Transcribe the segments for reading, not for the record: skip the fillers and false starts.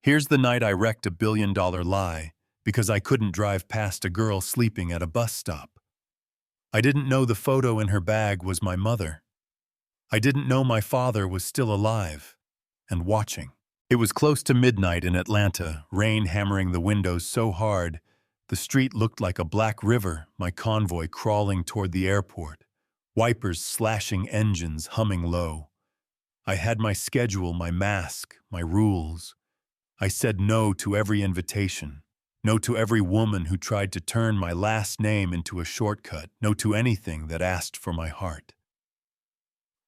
Here's the night I wrecked a billion-dollar lie because I couldn't drive past a girl sleeping at a bus stop. I didn't know the photo in her bag was my mother. I didn't know my father was still alive and watching. It was close to midnight in Atlanta, rain hammering the windows so hard, the street looked like a black river, my convoy crawling toward the airport, wipers slashing engines humming low. I had my schedule, my mask, my rules. I said no to every invitation, no to every woman who tried to turn my last name into a shortcut, no to anything that asked for my heart.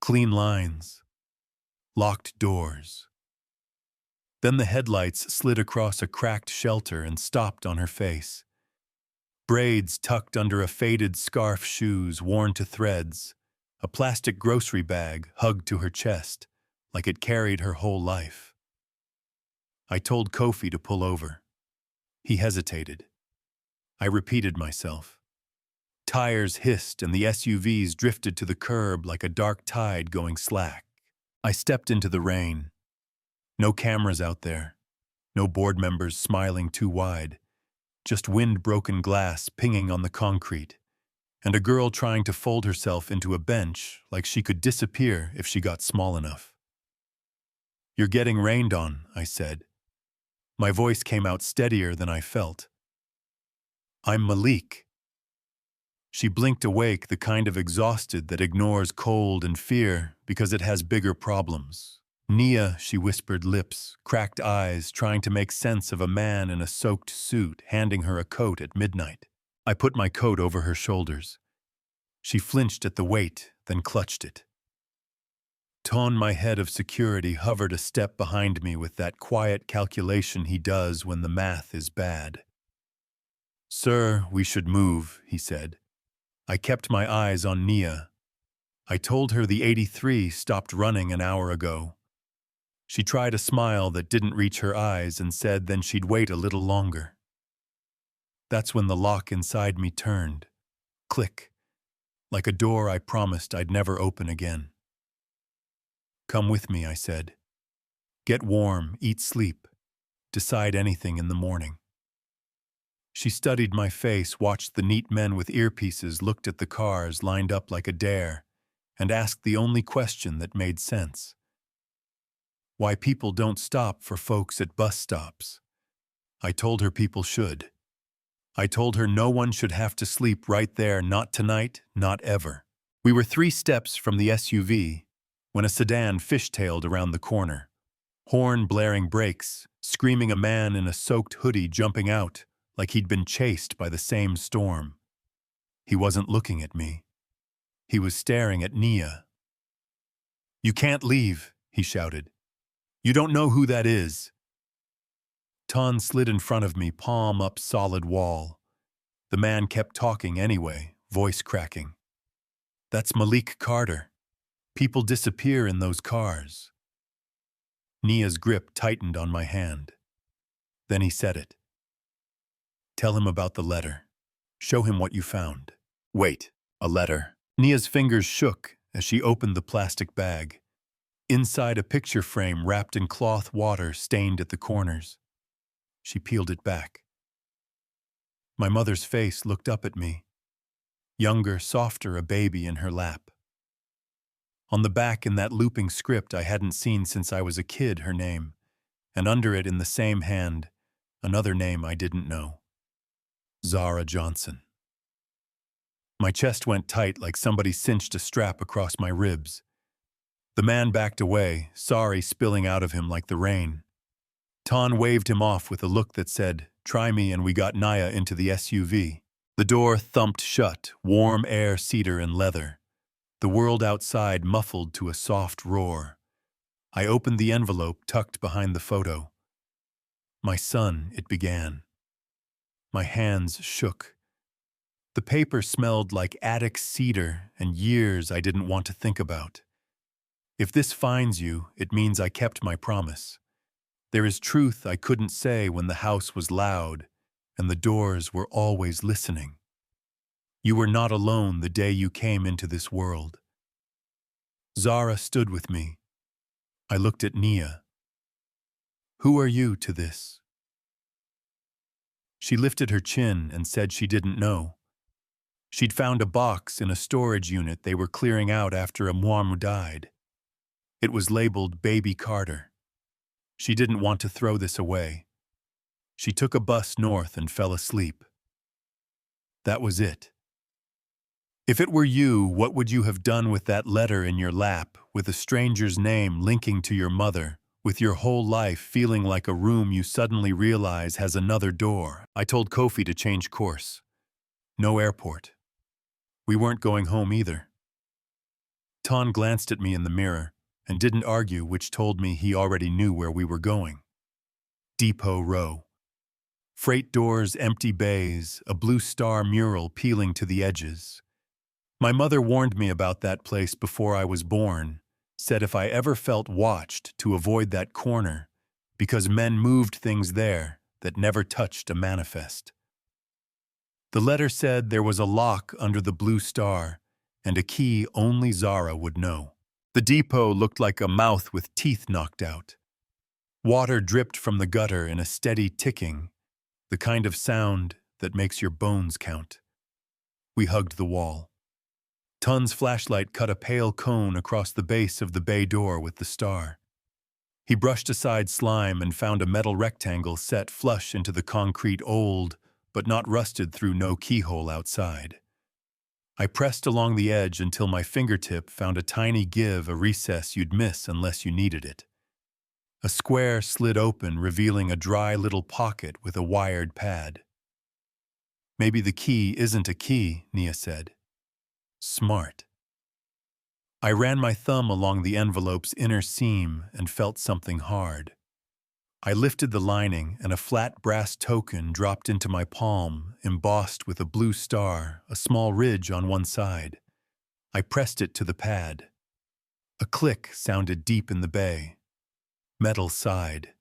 Clean lines, locked doors. Then the headlights slid across a cracked shelter and stopped on her face. Braids tucked under a faded scarf, shoes worn to threads, a plastic grocery bag hugged to her chest, like it carried her whole life. I told Kofi to pull over. He hesitated. I repeated myself. Tires hissed and the SUVs drifted to the curb like a dark tide going slack. I stepped into the rain. No cameras out there. No board members smiling too wide. Just wind-broken glass pinging on the concrete. And a girl trying to fold herself into a bench like she could disappear if she got small enough. "You're getting rained on," I said. My voice came out steadier than I felt. "I'm Malik." She blinked awake, the kind of exhausted that ignores cold and fear because it has bigger problems. "Nia," she whispered, lips, cracked eyes, trying to make sense of a man in a soaked suit handing her a coat at midnight. I put my coat over her shoulders. She flinched at the weight, then clutched it. Ton, my head of security, hovered a step behind me with that quiet calculation he does when the math is bad. "Sir, we should move," he said. I kept my eyes on Nia. I told her the 83 stopped running an hour ago. She tried a smile that didn't reach her eyes and said then she'd wait a little longer. That's when the lock inside me turned. Click. Like a door I promised I'd never open again. "Come with me," I said. "Get warm, eat, sleep. Decide anything in the morning." She studied my face, watched the neat men with earpieces, looked at the cars lined up like a dare, and asked the only question that made sense. Why people don't stop for folks at bus stops. I told her people should. I told her no one should have to sleep right there, not tonight, not ever. We were 3 steps from the SUV when a sedan fishtailed around the corner. Horn blaring brakes, screaming, a man in a soaked hoodie jumping out like he'd been chased by the same storm. He wasn't looking at me. He was staring at Nia. "You can't leave," he shouted. "You don't know who that is." Ton slid in front of me, palm up solid wall. The man kept talking anyway, voice cracking. "That's Malik Carter. People disappear in those cars." Nia's grip tightened on my hand. Then he said it. "Tell him about the letter. Show him what you found." "Wait, a letter?" Nia's fingers shook as she opened the plastic bag. Inside, a picture frame wrapped in cloth, water stained at the corners. She peeled it back. My mother's face looked up at me. Younger, softer, a baby in her lap. On the back, in that looping script I hadn't seen since I was a kid, her name. And under it, in the same hand, another name I didn't know. Zara Johnson. My chest went tight like somebody cinched a strap across my ribs. The man backed away, sorry spilling out of him like the rain. Ton waved him off with a look that said, "Try me," and we got Nia into the SUV. The door thumped shut, warm air, cedar and leather. The world outside muffled to a soft roar. I opened the envelope tucked behind the photo. "My son," it began. My hands shook. The paper smelled like attic cedar and years I didn't want to think about. "If this finds you, it means I kept my promise. There is truth I couldn't say when the house was loud and the doors were always listening. You were not alone the day you came into this world." Zara stood with me. I looked at Nia. Who are you to this? She lifted her chin and said she didn't know. She'd found a box in a storage unit they were clearing out after a Muamu died. It was labeled Baby Carter. She didn't want to throw this away. She took a bus north and fell asleep. That was it. If it were you, what would you have done with that letter in your lap, with a stranger's name linking to your mother, with your whole life feeling like a room you suddenly realize has another door? I told Kofi to change course. No airport. We weren't going home either. Ton glanced at me in the mirror and didn't argue, which told me he already knew where we were going. Depot Row. Freight doors, empty bays, a blue star mural peeling to the edges. My mother warned me about that place before I was born, said if I ever felt watched to avoid that corner, because men moved things there that never touched a manifest. The letter said there was a lock under the blue star and a key only Zara would know. The depot looked like a mouth with teeth knocked out. Water dripped from the gutter in a steady ticking, the kind of sound that makes your bones count. We hugged the wall. Tun's flashlight cut a pale cone across the base of the bay door with the star. He brushed aside slime and found a metal rectangle set flush into the concrete, old, but not rusted through no keyhole outside. I pressed along the edge until my fingertip found a tiny give, a recess you'd miss unless you needed it. A square slid open, revealing a dry little pocket with a wired pad. Maybe the key isn't a key, Nia said. Smart. I ran my thumb along the envelope's inner seam and felt something hard. I lifted the lining and a flat brass token dropped into my palm, embossed with a blue star, a small ridge on one side. I pressed it to the pad. A click sounded deep in the bay. Metal sighed.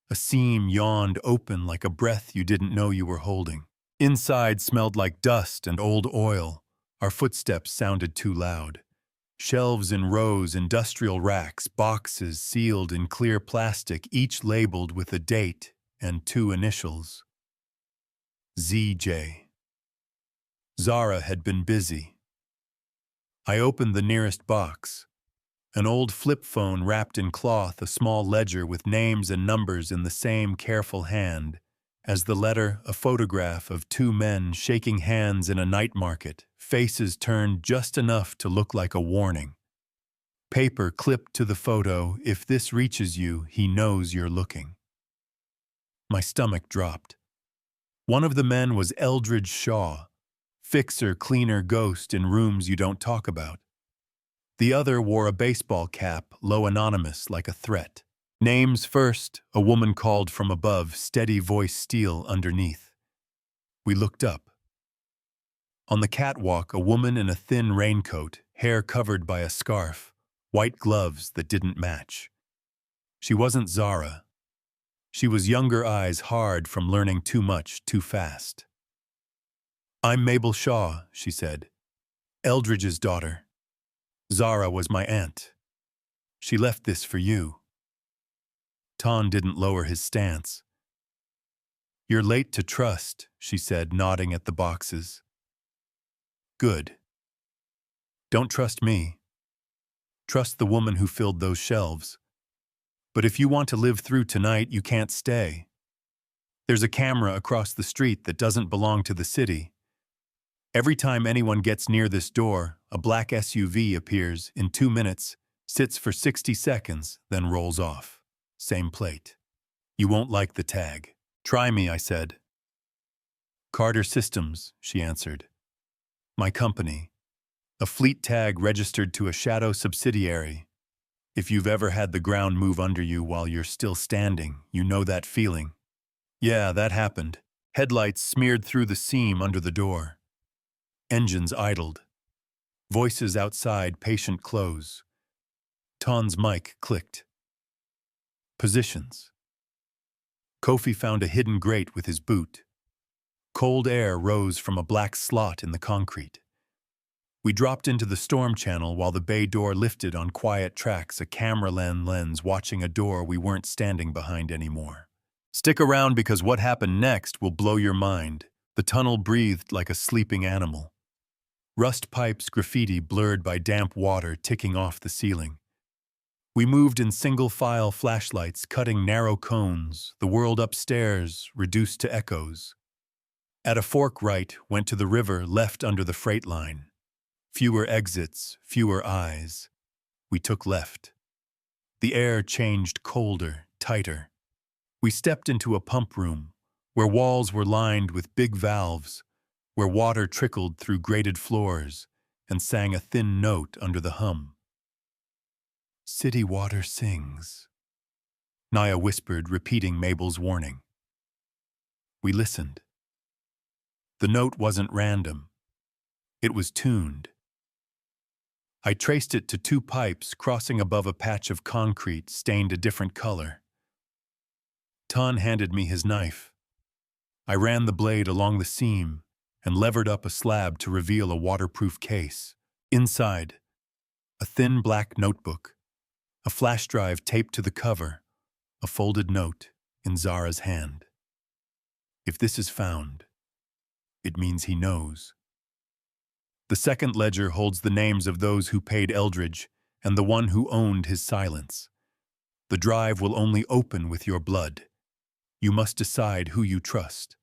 A seam yawned open like a breath you didn't know you were holding. Inside smelled like dust and old oil. Our footsteps sounded too loud. Shelves in rows, industrial racks, boxes sealed in clear plastic, each labeled with a date and two initials. ZJ. Zara had been busy. I opened the nearest box. An old flip phone wrapped in cloth, a small ledger with names and numbers in the same careful hand. As the letter, a photograph of two men shaking hands in a night market, faces turned just enough to look like a warning. Paper clipped to the photo, if this reaches you, he knows you're looking. My stomach dropped. One of the men was Eldridge Shaw, fixer, cleaner, ghost in rooms you don't talk about. The other wore a baseball cap, low anonymous like a threat. Names first, a woman called from above, steady voice steel underneath. We looked up. On the catwalk, a woman in a thin raincoat, hair covered by a scarf, white gloves that didn't match. She wasn't Zara. She was younger, eyes hard from learning too much too fast. I'm Mabel Shaw, she said. Eldridge's daughter. Zara was my aunt. She left this for you. Ton didn't lower his stance. You're late to trust, she said, nodding at the boxes. Good. Don't trust me. Trust the woman who filled those shelves. But if you want to live through tonight, you can't stay. There's a camera across the street that doesn't belong to the city. Every time anyone gets near this door, a black SUV appears in 2 minutes, sits for 60 seconds, then rolls off. Same plate. You won't like the tag. Try me, I said. Carter Systems, she answered. My company. A fleet tag registered to a shadow subsidiary. If you've ever had the ground move under you while you're still standing, you know that feeling. Yeah, that happened. Headlights smeared through the seam under the door. Engines idled. Voices outside, patient close. Ton's mic clicked. Positions. Kofi found a hidden grate with his boot. Cold air rose from a black slot in the concrete. We dropped into the storm channel while the bay door lifted on quiet tracks, a camera lens watching a door we weren't standing behind anymore. Stick around because what happened next will blow your mind. The tunnel breathed like a sleeping animal. Rust pipes, graffiti blurred by damp water ticking off the ceiling. We moved in single-file flashlights, cutting narrow cones, the world upstairs reduced to echoes. At a fork right, went to the river left under the freight line. Fewer exits, fewer eyes. We took left. The air changed colder, tighter. We stepped into a pump room, where walls were lined with big valves, where water trickled through grated floors and sang a thin note under the hum. "City water sings," Naya whispered, repeating Mabel's warning. We listened. The note wasn't random. It was tuned. I traced it to two pipes crossing above a patch of concrete stained a different color. Ton handed me his knife. I ran the blade along the seam and levered up a slab to reveal a waterproof case. Inside, a thin black notebook, a flash drive taped to the cover, a folded note in Zara's hand. If this is found, it means he knows. The second ledger holds the names of those who paid Eldridge and the one who owned his silence. The drive will only open with your blood. You must decide who you trust.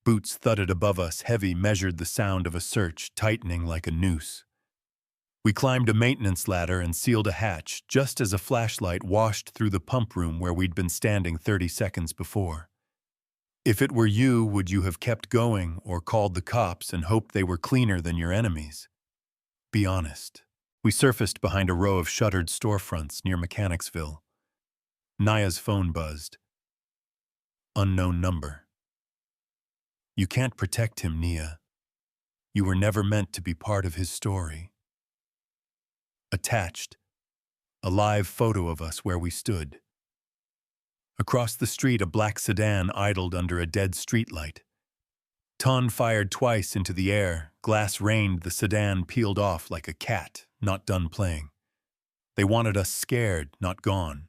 Boots thudded above us, heavy, measured the sound of a search, tightening like a noose. We climbed a maintenance ladder and sealed a hatch, just as a flashlight washed through the pump room where we'd been standing 30 seconds before. If it were you, would you have kept going or called the cops and hoped they were cleaner than your enemies? Be honest. We surfaced behind a row of shuttered storefronts near Mechanicsville. Naya's phone buzzed. Unknown number. You can't protect him, Nia. You were never meant to be part of his story. Attached, a live photo of us where we stood. Across the street, a black sedan idled under a dead streetlight. Ton fired twice into the air, glass rained, the sedan peeled off like a cat, not done playing. They wanted us scared, not gone.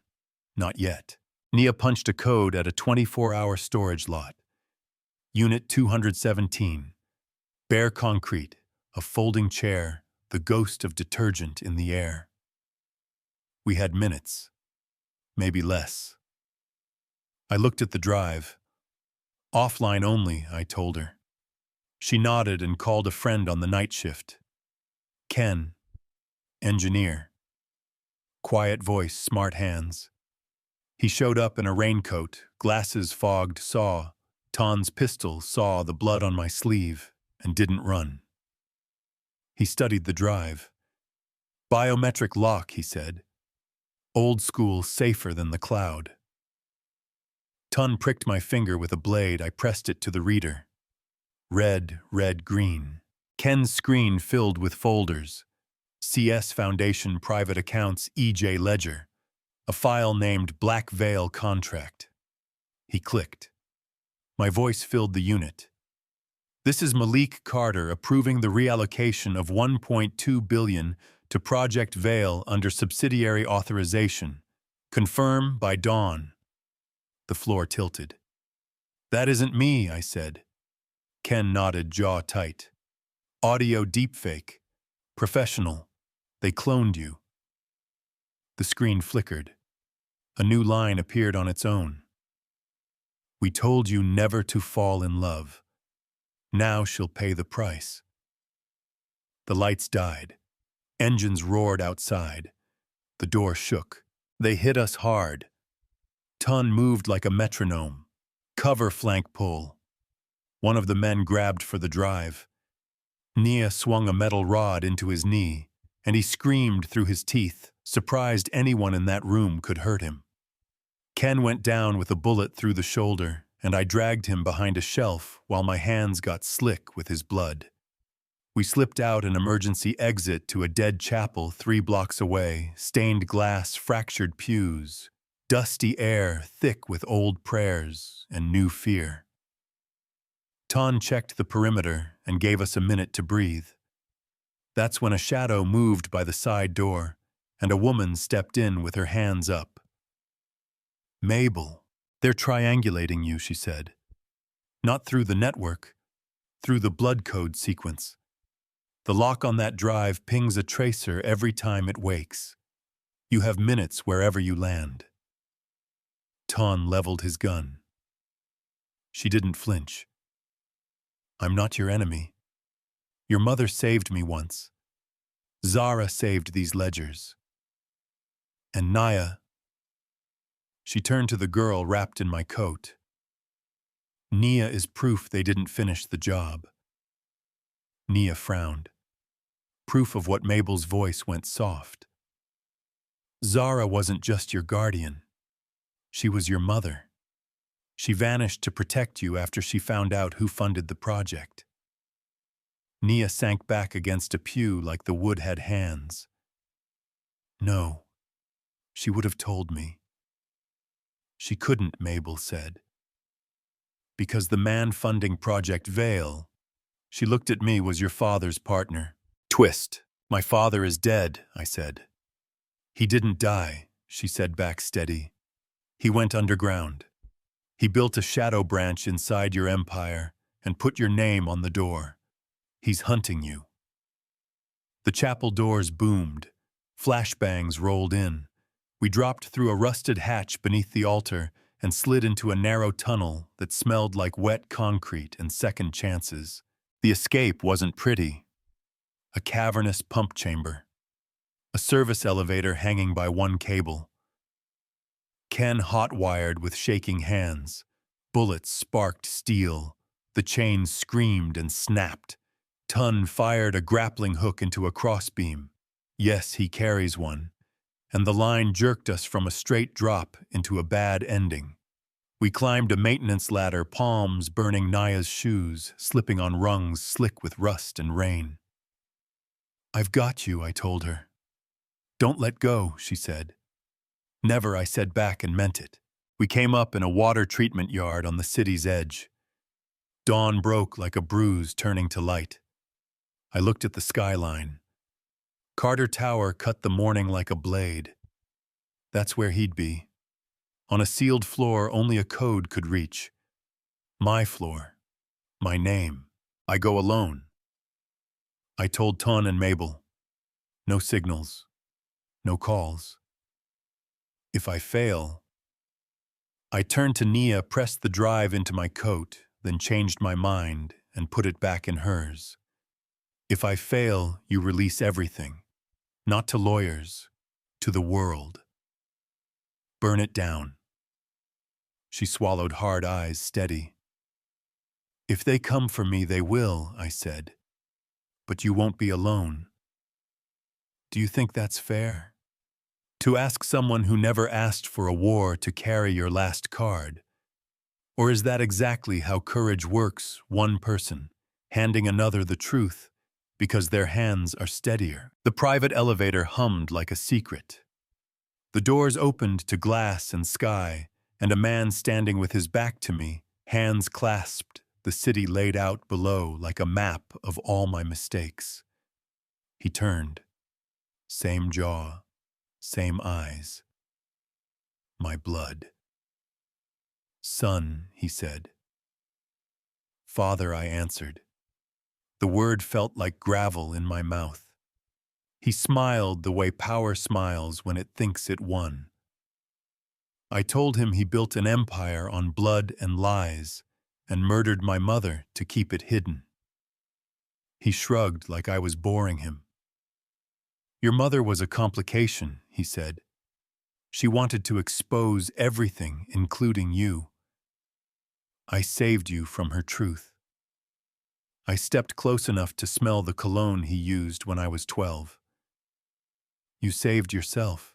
Not yet. Nia punched a code at a 24-hour storage lot. Unit 217. Bare concrete, a folding chair, the ghost of detergent in the air. We had minutes, maybe less. I looked at the drive. Offline only, I told her. She nodded and called a friend on the night shift. Ken, engineer. Quiet voice, smart hands. He showed up in a raincoat, glasses fogged, saw Ton's pistol, saw the blood on my sleeve, and didn't run. He studied the drive. Biometric lock, he said. Old school, safer than the cloud. Ton pricked my finger with a blade. I pressed it to the reader. Red, red, green. Ken's screen filled with folders. CS Foundation private accounts, EJ Ledger. A file named Black Veil Contract. He clicked. My voice filled the unit. This is Malik Carter approving the reallocation of $1.2 billion to Project Veil under subsidiary authorization. Confirm by dawn. The floor tilted. That isn't me, I said. Ken nodded, jaw tight. Audio deepfake. Professional. They cloned you. The screen flickered. A new line appeared on its own. We told you never to fall in love. Now she'll pay the price. The lights died. Engines roared outside. The door shook. They hit us hard. Ton moved like a metronome. Cover flank pull. One of the men grabbed for the drive. Nia swung a metal rod into his knee, and he screamed through his teeth, surprised anyone in that room could hurt him. Ken went down with a bullet through the shoulder, and I dragged him behind a shelf while my hands got slick with his blood. We slipped out an emergency exit to a dead chapel 3 blocks away, stained glass, fractured pews, dusty air thick with old prayers and new fear. Ton checked the perimeter and gave us a minute to breathe. That's when a shadow moved by the side door, and a woman stepped in with her hands up. "Mabel, they're triangulating you," she said. "Not through the network, through the blood code sequence. The lock on that drive pings a tracer every time it wakes. You have minutes wherever you land." Ton leveled his gun. She didn't flinch. "I'm not your enemy. Your mother saved me once. Zara saved these ledgers. And Naya..." She turned to the girl wrapped in my coat. "Nia is proof they didn't finish the job." Nia frowned. Proof of what Mabel's voice went soft. "Zara wasn't just your guardian. She was your mother. She vanished to protect you after she found out who funded the project." Nia sank back against a pew like the wood had hands. "No, she would have told me." "She couldn't," Mabel said. "Because the man funding Project Veil," she looked at me, "was your father's partner." Twist. "My father is dead," I said. "He didn't die," she said back steady. "He went underground. He built a shadow branch inside your empire and put your name on the door. He's hunting you." The chapel doors boomed. Flashbangs rolled in. We dropped through a rusted hatch beneath the altar and slid into a narrow tunnel that smelled like wet concrete and second chances. The escape wasn't pretty. A cavernous pump chamber. A service elevator hanging by one cable. Ken hot-wired with shaking hands. Bullets sparked steel. The chains screamed and snapped. Ton fired a grappling hook into a crossbeam. Yes, he carries one. And the line jerked us from a straight drop into a bad ending. We climbed a maintenance ladder, palms burning Naya's shoes, slipping on rungs slick with rust and rain. "I've got you," I told her. "Don't let go," she said. "Never," I said back and meant it. We came up in a water treatment yard on the city's edge. Dawn broke like a bruise turning to light. I looked at the skyline. Carter Tower cut the morning like a blade. That's where he'd be. On a sealed floor only a code could reach. My floor. My name. I go alone. I told Ton and Mabel. No signals. No calls. If I fail... I turned to Nia, pressed the drive into my coat, then changed my mind and put it back in hers. If I fail, you release everything. Not to lawyers, to the world. Burn it down. She swallowed, hard eyes steady. If they come for me, they will, I said. But you won't be alone. Do you think that's fair? To ask someone who never asked for a war to carry your last card? Or is that exactly how courage works, one person, handing another the truth, because their hands are steadier? The private elevator hummed like a secret. The doors opened to glass and sky, and a man standing with his back to me, hands clasped, the city laid out below like a map of all my mistakes. He turned. Same jaw, same eyes. My blood. "Son," he said. "Father," I answered. The word felt like gravel in my mouth. He smiled the way power smiles when it thinks it won. I told him he built an empire on blood and lies, and murdered my mother to keep it hidden. He shrugged like I was boring him. "Your mother was a complication," he said. "She wanted to expose everything, including you. I saved you from her truth." I stepped close enough to smell the cologne he used when I was 12. "You saved yourself."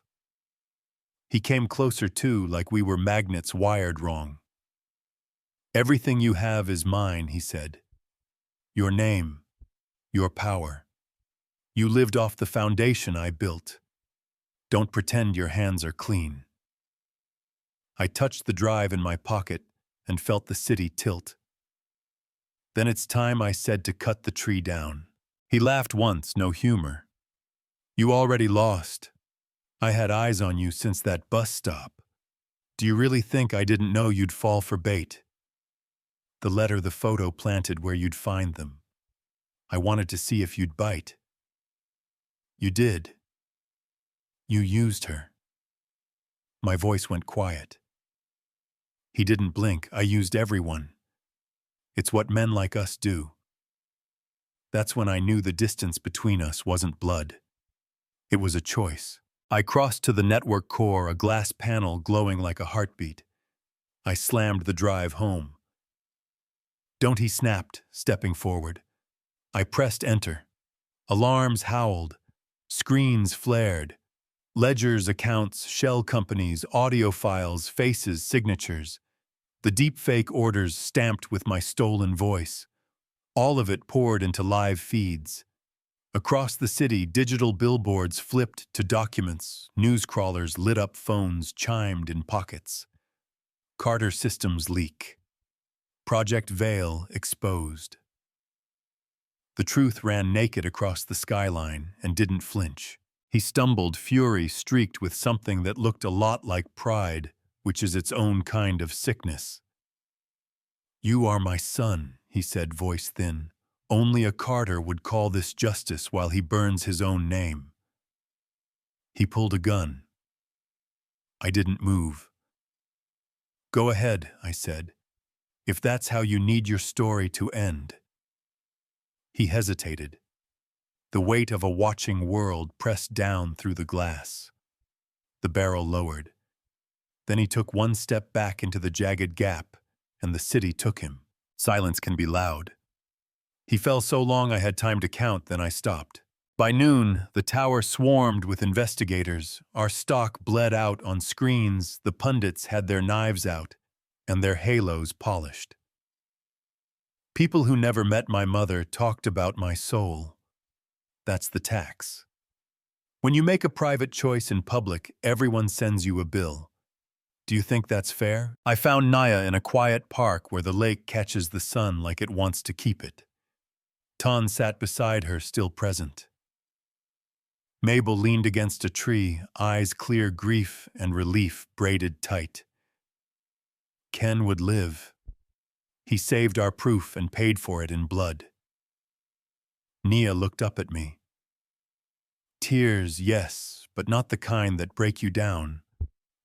He came closer too, like we were magnets wired wrong. "Everything you have is mine," he said. "Your name, your power. You lived off the foundation I built. Don't pretend your hands are clean." I touched the drive in my pocket and felt the city tilt. "Then it's time," I said, "to cut the tree down." He laughed once, no humor. You already lost. I had eyes on you since that bus stop. Do you really think I didn't know you'd fall for bait? The letter, the photo planted where you'd find them. I wanted to see if you'd bite. You did. You used her. My voice went quiet. He didn't blink. I used everyone. It's what men like us do. That's when I knew the distance between us wasn't blood. It was a choice. I crossed to the network core, a glass panel glowing like a heartbeat. I slammed the drive home. Don't, he snapped, stepping forward. I pressed enter. Alarms howled. Screens flared. Ledgers, accounts, shell companies, audio files, faces, signatures. The deepfake orders stamped with my stolen voice. All of it poured into live feeds. Across the city, digital billboards flipped to documents. News crawlers lit up phones, chimed in pockets. Carter systems leak. Project Veil exposed. The truth ran naked across the skyline and didn't flinch. He stumbled, fury streaked with something that looked a lot like pride, which is its own kind of sickness. You are my son, he said, voice thin. Only a Carter would call this justice while he burns his own name. He pulled a gun. I didn't move. Go ahead, I said, if that's how you need your story to end. He hesitated. The weight of a watching world pressed down through the glass. The barrel lowered. Then he took one step back into the jagged gap, and the city took him. Silence can be loud. He fell so long I had time to count, then I stopped. By noon, the tower swarmed with investigators. Our stock bled out on screens, the pundits had their knives out, and their halos polished. People who never met my mother talked about my soul. That's the tax. When you make a private choice in public, everyone sends you a bill. Do you think that's fair? I found Naya in a quiet park where the lake catches the sun like it wants to keep it. Ton sat beside her, still present. Mabel leaned against a tree, eyes clear, grief and relief braided tight. Ken would live. He saved our proof and paid for it in blood. Nia looked up at me. Tears, yes, but not the kind that break you down.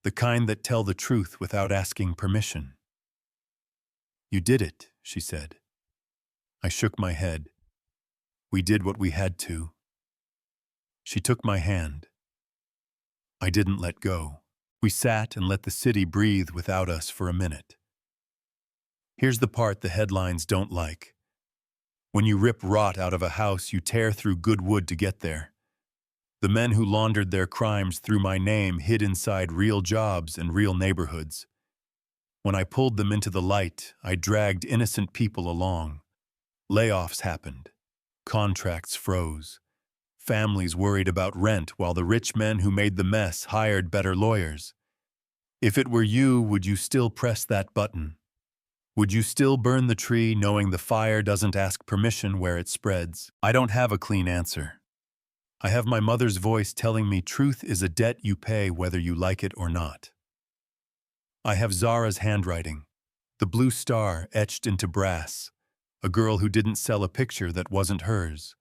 The kind that tell the truth without asking permission. You did it, she said. I shook my head. We did what we had to. She took my hand. I didn't let go. We sat and let the city breathe without us for a minute. Here's the part the headlines don't like. When you rip rot out of a house, you tear through good wood to get there. The men who laundered their crimes through my name hid inside real jobs and real neighborhoods. When I pulled them into the light, I dragged innocent people along. Layoffs happened. Contracts froze. Families worried about rent while the rich men who made the mess hired better lawyers. If it were you, would you still press that button? Would you still burn the tree knowing the fire doesn't ask permission where it spreads? I don't have a clean answer. I have my mother's voice telling me truth is a debt you pay whether you like it or not. I have Zara's handwriting, the blue star etched into brass, a girl who didn't sell a picture that wasn't hers,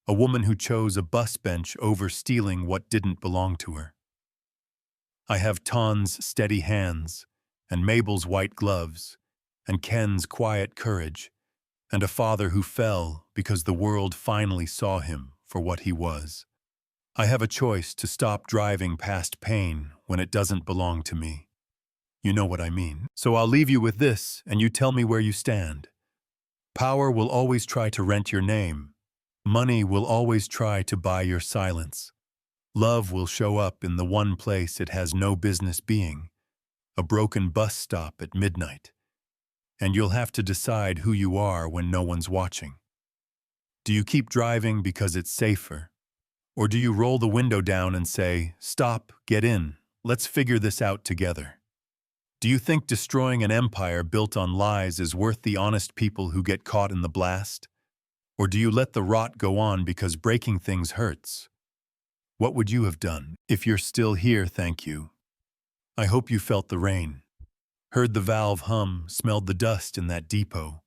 a woman who chose a bus bench over stealing what didn't belong to her. I have Ton's steady hands, and Mabel's white gloves, and Ken's quiet courage, and a father who fell because the world finally saw him for what he was. I have a choice to stop driving past pain when it doesn't belong to me. You know what I mean. So I'll leave you with this, and you tell me where you stand. Power will always try to rent your name. Money will always try to buy your silence. Love will show up in the one place it has no business being, a broken bus stop at midnight. And you'll have to decide who you are when no one's watching. Do you keep driving because it's safer? Or do you roll the window down and say, stop, get in, let's figure this out together? Do you think destroying an empire built on lies is worth the honest people who get caught in the blast? Or do you let the rot go on because breaking things hurts? What would you have done? If you're still here, thank you. I hope you felt the rain, heard the valve hum, smelled the dust in that depot.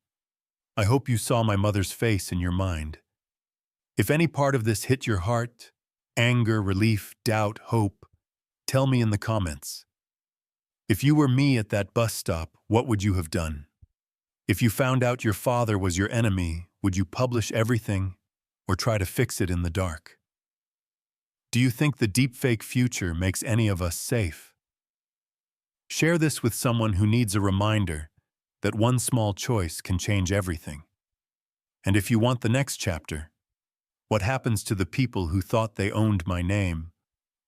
I hope you saw my mother's face in your mind. If any part of this hit your heart, anger, relief, doubt, hope, tell me in the comments. If you were me at that bus stop, what would you have done? If you found out your father was your enemy, would you publish everything or try to fix it in the dark? Do you think the deepfake future makes any of us safe? Share this with someone who needs a reminder that one small choice can change everything. And if you want the next chapter, what happens to the people who thought they owned my name,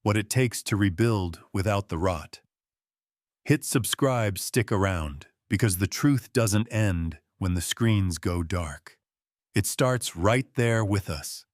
what it takes to rebuild without the rot. Hit subscribe, stick around, because the truth doesn't end when the screens go dark. It starts right there with us.